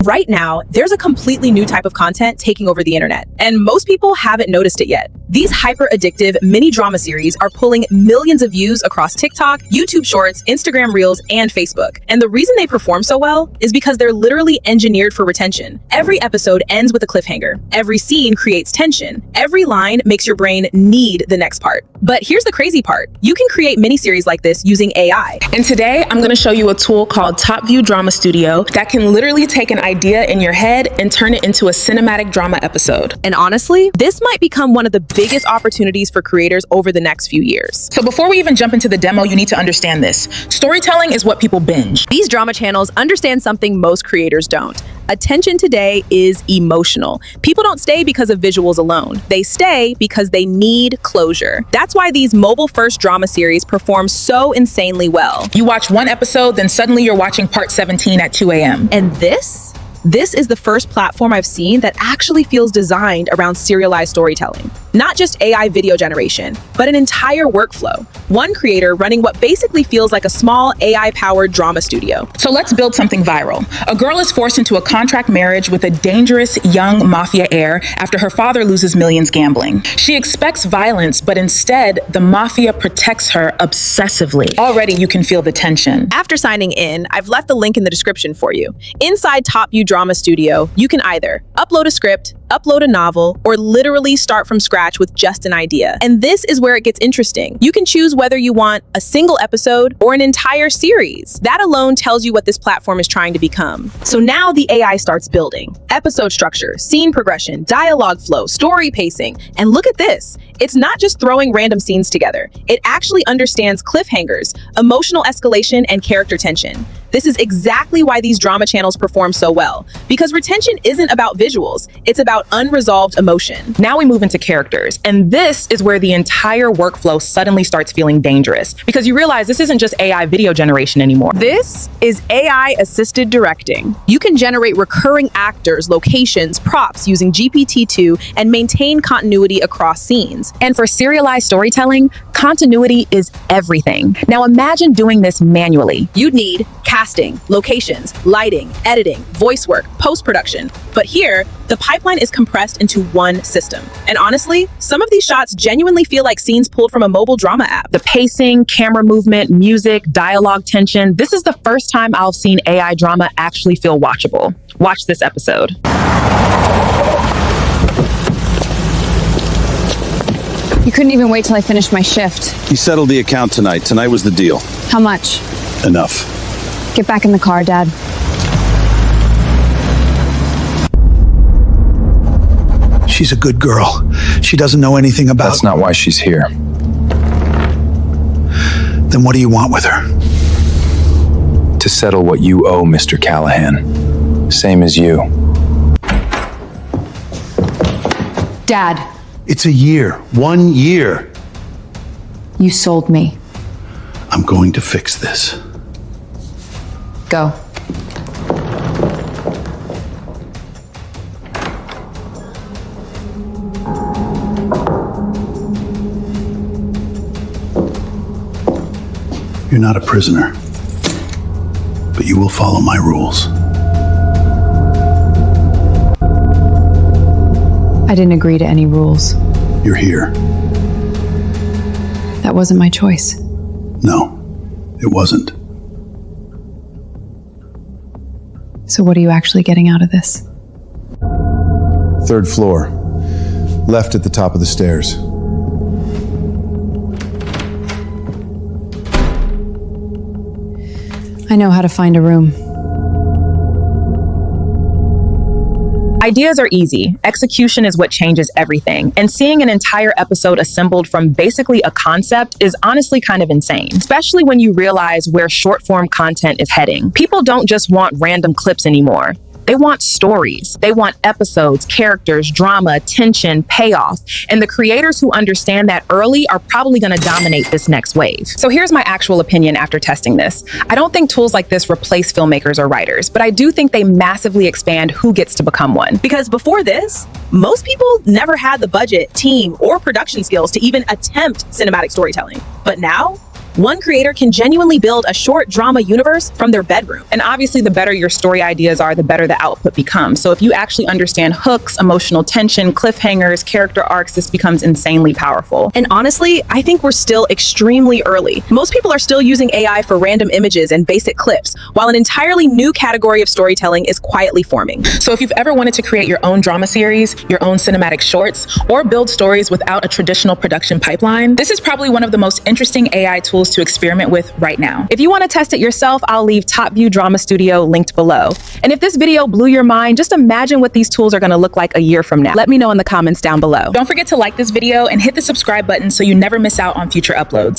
Right now, there's a completely new type of content taking over the internet, and most people haven't noticed it yet. These hyper-addictive mini drama series are pulling millions of views across TikTok, YouTube Shorts, Instagram Reels, and Facebook. And the reason they perform so well is because they're literally engineered for retention. Every episode ends with a cliffhanger. Every scene creates tension. Every line makes your brain need the next part. But here's the crazy part. You can create miniseries like this using AI. And today, I'm going to show you a tool called Topview Drama Studio that can literally take an idea in your head and turn it into a cinematic drama episode. And honestly, this might become one of the biggest opportunities for creators over the next few years. So before we even jump into the demo, you need to understand this. Storytelling is what people binge. These drama channels understand something most creators don't. Attention today is emotional. People don't stay because of visuals alone. They stay because they need closure. That's why these mobile-first drama series perform so insanely well. You watch one episode, then suddenly you're watching part 17 at 2 a.m. And this is the first platform I've seen that actually feels designed around serialized storytelling. Not just AI video generation, but an entire workflow. One creator running what basically feels like a small AI-powered drama studio. So let's build something viral. A girl is forced into a contract marriage with a dangerous young mafia heir after her father loses millions gambling. She expects violence, but instead, the mafia protects her obsessively. Already, you can feel the tension. After signing in, I've left the link in the description for you. Inside Topview Drama Studio, you can either upload a script, upload a novel, or literally start from scratch with just an idea. And this is where it gets interesting. You can choose whether you want a single episode or an entire series. That alone tells you what this platform is trying to become. So now the AI starts building. Episode structure, scene progression, dialogue flow, story pacing. And look at this. It's not just throwing random scenes together. It actually understands cliffhangers, emotional escalation, and character tension. This is exactly why these drama channels perform so well, because retention isn't about visuals, it's about unresolved emotion. Now we move into characters, and this is where the entire workflow suddenly starts feeling dangerous, because you realize this isn't just AI video generation anymore. This is AI-assisted directing. You can generate recurring actors, locations, props using GPT-2 and maintain continuity across scenes. And for serialized storytelling, continuity is everything. Now imagine doing this manually. You'd need casting, locations, lighting, editing, voice work, post-production. But here, the pipeline is compressed into one system. And honestly, some of these shots genuinely feel like scenes pulled from a mobile drama app. The pacing, camera movement, music, dialogue tension. This is the first time I've seen AI drama actually feel watchable. Watch this episode. You couldn't even wait till I finished my shift. You settled the account tonight. Tonight was the deal. How much? Enough. Get back in the car, Dad. She's a good girl. She doesn't know anything about... That's not why she's here. Then what do you want with her? To settle what you owe, Mr. Callahan. Same as you. Dad, It's a year. 1 year. you sold me. I'm going to fix this. Go. You're not a prisoner, but you will follow my rules. I didn't agree to any rules. You're here. That wasn't my choice. No, it wasn't. So what are you actually getting out of this? 3rd floor. Left at the top of the stairs. I know how to find a room. Ideas are easy. Execution is what changes everything. And seeing an entire episode assembled from basically a concept is honestly kind of insane, especially when you realize where short-form content is heading. People don't just want random clips anymore. They want stories. They want episodes, characters, drama, tension, payoff. And the creators who understand that early are probably going to dominate this next wave. So here's my actual opinion after testing this. I don't think tools like this replace filmmakers or writers, but I do think they massively expand who gets to become one. Because before this, most people never had the budget, team, or production skills to even attempt cinematic storytelling. But now One creator can genuinely build a short drama universe from their bedroom. And obviously, the better your story ideas are, the better the output becomes. So if you actually understand hooks, emotional tension, cliffhangers, character arcs, this becomes insanely powerful. And honestly, I think we're still extremely early. Most people are still using AI for random images and basic clips, while an entirely new category of storytelling is quietly forming. So if you've ever wanted to create your own drama series, your own cinematic shorts, or build stories without a traditional production pipeline, this is probably one of the most interesting AI tools to experiment with right now. If you want to test it yourself, I'll leave Topview Drama Studio linked below. And if this video blew your mind, just imagine what these tools are going to look like a year from now. Let me know in the comments down below. Don't forget to like this video and hit the subscribe button so you never miss out on future uploads.